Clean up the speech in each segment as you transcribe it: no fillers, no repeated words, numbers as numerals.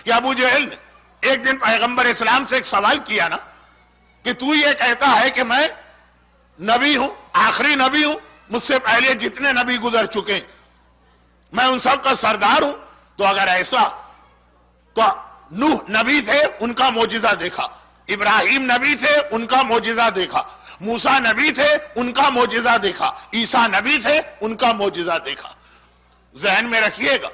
کہ ابو جہل نے ایک دن پیغمبر اسلام سے ایک سوال کیا نا کہ تو یہ کہتا ہے کہ میں نبی ہوں، آخری نبی ہوں، مجھ سے پہلے جتنے نبی گزر چکے میں ان سب کا سردار ہوں، تو اگر ایسا تو نوح نبی تھے، ان کا معجزہ دیکھا، ابراہیم نبی تھے، ان کا معجزہ دیکھا، موسیٰ نبی تھے، ان کا معجزہ دیکھا، عیسیٰ نبی تھے، ان کا معجزہ دیکھا۔ ذہن میں رکھیے گا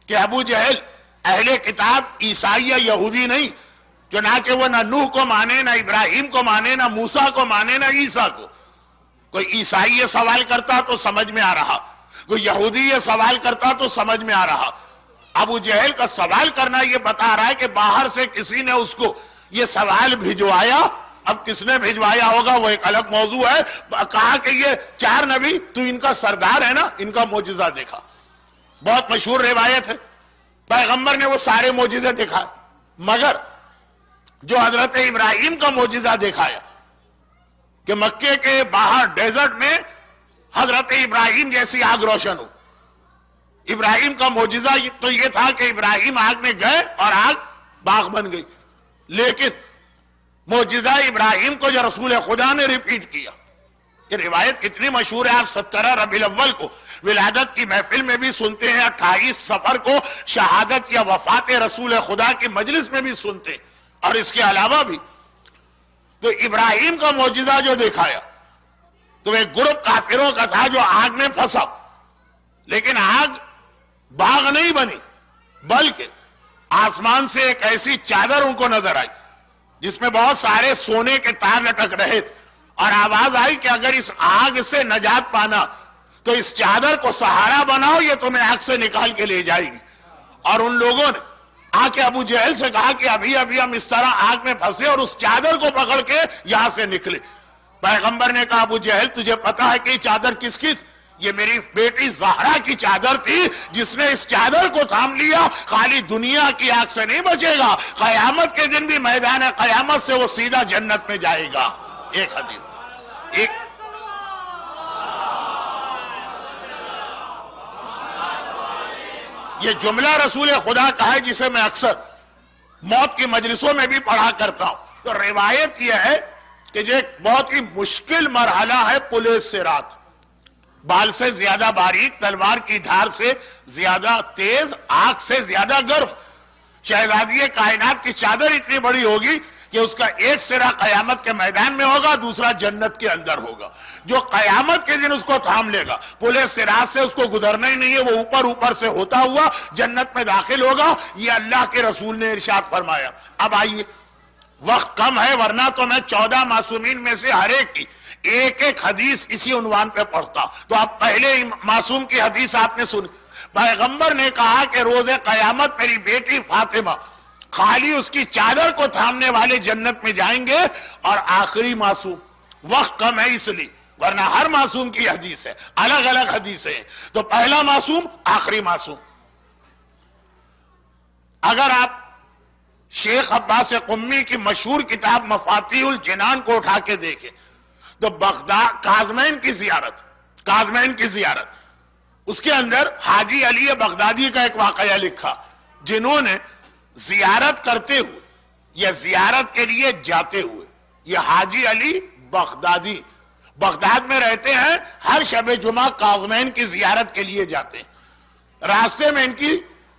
کہ ابو جہل اہل کتاب عیسائی یا یہودی نہیں، چنانچہ وہ نہ نوح کو مانے، نہ ابراہیم کو مانے، نہ موسیٰ کو مانے، نہ عیسیٰ کو۔ کوئی عیسائی یہ سوال کرتا تو سمجھ میں آ رہا، کوئی یہودی یہ سوال کرتا تو سمجھ میں آ رہا۔ ابو جہل کا سوال کرنا یہ بتا رہا ہے کہ باہر سے کسی نے اس کو یہ سوال بھجوایا۔ اب کس نے بھجوایا ہوگا وہ ایک الگ موضوع ہے۔ کہا کہ یہ 4 نبی تو ان کا سردار ہے نا، ان کا معجزہ دیکھا۔ بہت مشہور روایت ہے، پیغمبر نے وہ سارے معجزے دکھائے، مگر جو حضرت ابراہیم کا معجزہ دکھایا کہ مکے کے باہر ڈیزرٹ میں حضرت ابراہیم جیسی آگ روشن ہو۔ ابراہیم کا معجزہ تو یہ تھا کہ ابراہیم آگ میں گئے اور آگ باغ بن گئی، لیکن معجزہ ابراہیم کو جو رسول خدا نے ریپیٹ کیا۔ یہ روایت کتنی مشہور ہے، آپ 17 ربیع الاول کو ولادت کی محفل میں بھی سنتے ہیں، 28 صفر کو شہادت یا وفات رسول خدا کی مجلس میں بھی سنتے ہیں، اور اس کے علاوہ بھی تو ابراہیم کا معجزہ جو دکھایا تو ایک گروپ کافروں کا تھا جو آگ میں پھنسا، لیکن آگ باغ نہیں بنی، بلکہ آسمان سے ایک ایسی چادر ان کو نظر آئی جس میں بہت سارے سونے کے تار لٹک رہے تھے، اور آواز آئی کہ اگر اس آگ سے نجات پانا تو اس چادر کو سہارا بناؤ، یہ تمہیں آگ سے نکال کے لے جائے گی۔ اور ان لوگوں نے آ کے ابو جہل سے کہا کہ ابھی ہم اس طرح آگ میں پھنسے اور اس چادر کو پکڑ کے یہاں سے نکلے۔ پیغمبر نے کہا ابو جہل تجھے پتا ہے کہ یہ چادر کس کی تھی؟ یہ میری بیٹی زہرا کی چادر تھی، جس نے اس چادر کو تھام لیا خالی دنیا کی آگ سے نہیں بچے گا، قیامت کے دن بھی میدان قیامت سے وہ سیدھا جنت میں جائے گا۔ ایک حدیث ایک یہ جملہ رسول خدا کا ہے جسے میں اکثر موت کی مجلسوں میں بھی پڑھا کرتا ہوں۔ تو روایت یہ ہے کہ یہ ایک بہت ہی مشکل مرحلہ ہے پولیس سے رات، بال سے زیادہ باریک، تلوار کی دھار سے زیادہ تیز، آگ سے زیادہ گرم۔ شہزادی کائنات کی چادر اتنی بڑی ہوگی کہ اس کا ایک سرا قیامت کے میدان میں ہوگا، دوسرا جنت کے اندر ہوگا۔ جو قیامت کے دن اس کو تھام لے گا، پولیس سرات سے اس کو گزرنا ہی نہیں ہے، وہ اوپر سے ہوتا ہوا جنت میں داخل ہوگا۔ یہ اللہ کے رسول نے ارشاد فرمایا۔ اب آئیے، وقت کم ہے ورنہ تو میں 14 معصومین میں سے ہر ایک کی ایک حدیث اسی عنوان پہ پڑھتا۔ تو اب پہلے معصوم کی حدیث آپ نے سنی، پیغمبر نے کہا کہ روز قیامت میری بیٹی فاطمہ خالی اس کی چادر کو تھامنے والے جنت میں جائیں گے، اور آخری معصوم، وقت کم ہے اس لیے ورنہ ہر معصوم کی حدیث ہے، الگ الگ حدیث ہے۔ تو پہلا معصوم، آخری معصوم۔ اگر آپ شیخ عباس قمی کی مشہور کتاب مفاتیح الجنان کو اٹھا کے دیکھیں تو بغداد کاظمین کی زیارت اس کے اندر حاجی علی بغدادی کا ایک واقعہ لکھا، جنہوں نے زیارت کرتے ہوئے یا زیارت کے لیے جاتے ہوئے، یہ حاجی علی بغدادی بغداد میں رہتے ہیں، ہر شب جمعہ کاظمین کی زیارت کے لیے جاتے ہیں۔ راستے میں ان کی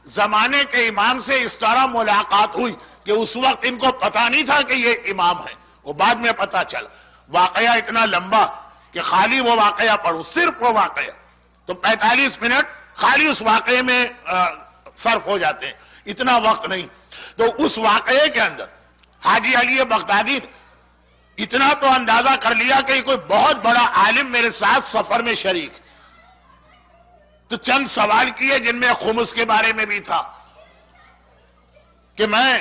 زمانے کے امام سے اس طرح ملاقات ہوئی کہ اس وقت ان کو پتا نہیں تھا کہ یہ امام ہے، وہ بعد میں پتا چلا۔ واقعہ اتنا لمبا کہ خالی وہ واقعہ پڑھو، صرف وہ واقعہ تو 45 منٹ خالی اس واقعے میں صرف ہو جاتے ہیں، اتنا وقت نہیں۔ تو اس واقعے کے اندر حاجی علی بغدادی نے اتنا تو اندازہ کر لیا کہ کوئی بہت بڑا عالم میرے ساتھ سفر میں شریک، تو چند سوال کیے جن میں خمس کے بارے میں بھی تھا کہ میں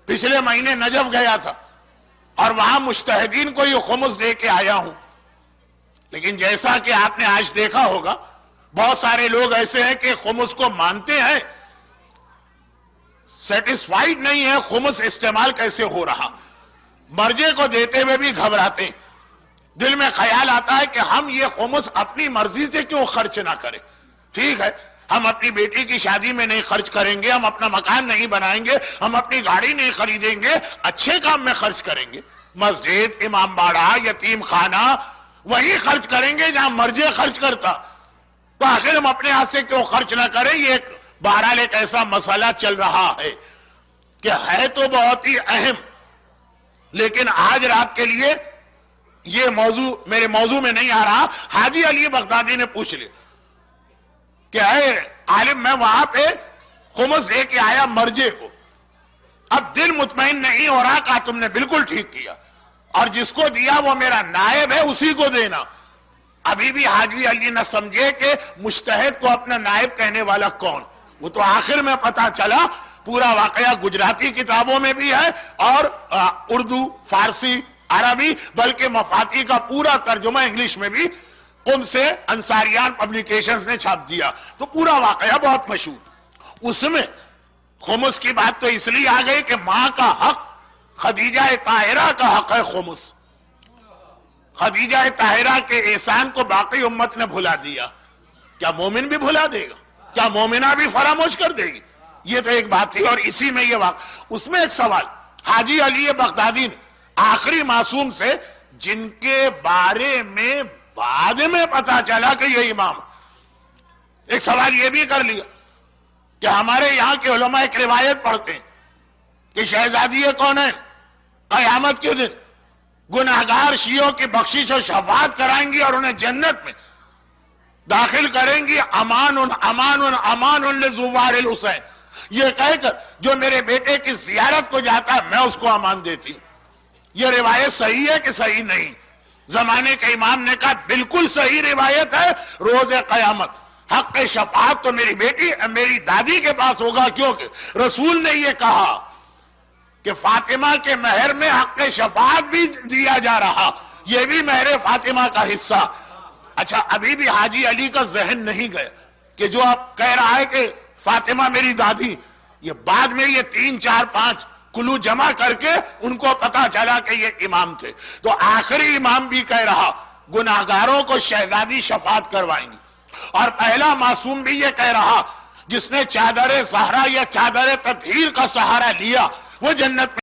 پچھلے مہینے نجف گیا تھا اور وہاں مجتہدین کو یہ خمس دے کے آیا ہوں، لیکن جیسا کہ آپ نے آج دیکھا ہوگا بہت سارے لوگ ایسے ہیں کہ خمس کو مانتے ہیں، سیٹسفائیڈ نہیں ہے خمس استعمال کیسے ہو رہا، مرجے کو دیتے ہوئے بھی گھبراتے ہیں، دل میں خیال آتا ہے کہ ہم یہ خمس اپنی مرضی سے کیوں خرچ نہ کریں۔ ٹھیک ہے، ہم اپنی بیٹی کی شادی میں نہیں خرچ کریں گے، ہم اپنا مکان نہیں بنائیں گے، ہم اپنی گاڑی نہیں خریدیں گے، اچھے کام میں خرچ کریں گے. مسجد، امام باڑہ، یتیم خانہ، وہی خرچ کریں گے جہاں مرضی خرچ کرتا. تو آخر ہم اپنے ہاتھ سے کیوں خرچ نہ کریں؟ یہ بہرحال ایک ایسا مسئلہ چل رہا ہے کہ ہے تو بہت ہی اہم، لیکن آج رات کے لیے یہ موضوع میرے موضوع میں نہیں آ رہا. حاجی علی بغدادی نے پوچھ لیا کہ اے عالم، میں وہاں پہ خمس دے کے آیا مرجے کو، اب دل مطمئن نہیں ہو رہا. کہا تم نے بالکل ٹھیک کیا، اور جس کو دیا وہ میرا نائب ہے، اسی کو دینا. ابھی بھی حاجی علی نہ سمجھے کہ مجتہد کو اپنا نائب کہنے والا کون. وہ تو آخر میں پتا چلا. پورا واقعہ گجراتی کتابوں میں بھی ہے اور اردو، فارسی، عربی، بلکہ مفاتی کا پورا ترجمہ انگلش میں بھی قم سے انصاریان پبلیکیشنز نے چھاپ دیا. تو پورا واقعہ بہت مشہور. اس میں خمس کی بات تو اس لیے آ گئی کہ ماں کا حق، خدیجہ طاہرہ کا حق ہے خمس. خدیجہ طاہرہ کے احسان کو باقی امت نے بھلا دیا. کیا مومن بھی بھلا دے گا؟ کیا مومنہ بھی فراموش کر دے گی؟ یہ تو ایک بات تھی. اور اسی میں یہ واقعہ، اس میں ایک سوال حاجی علی بغدادی نے آخری معصوم سے، جن کے بارے میں بعد میں پتا چلا کہ یہ امام، ایک سوال یہ بھی کر لیا کہ ہمارے یہاں کے علماء ایک روایت پڑھتے ہیں کہ شہزادی کون ہے؟ قیامت کے دن گناہگار شیعوں کی بخشش و شفاعت کرائیں گی اور انہیں جنت میں داخل کریں گی. امان امان امان لزوار الحسین، یہ کہہ کر جو میرے بیٹے کی زیارت کو جاتا ہے میں اس کو امان دیتی ہوں. یہ روایت صحیح ہے کہ صحیح نہیں؟ زمانے کے امام نے کہا بالکل صحیح روایت ہے. روز قیامت حق شفاعت تو میری بیٹی، میری دادی کے پاس ہوگا، کیونکہ رسول نے یہ کہا کہ فاطمہ کے مہر میں حق شفاعت بھی دیا جا رہا، یہ بھی مہر فاطمہ کا حصہ. اچھا، ابھی بھی حاجی علی کا ذہن نہیں گیا کہ جو آپ کہہ رہا ہے کہ فاطمہ میری دادی، یہ بعد میں یہ 3 4 5 کلو جمع کر کے ان کو پتا چلا کہ یہ امام تھے. تو آخری امام بھی کہہ رہا گناہگاروں کو شہزادی شفاعت کروائیں گی، اور پہلا معصوم بھی یہ کہہ رہا جس نے چادر زہرا یا چادر تطہیر کا سہارا لیا وہ جنت میں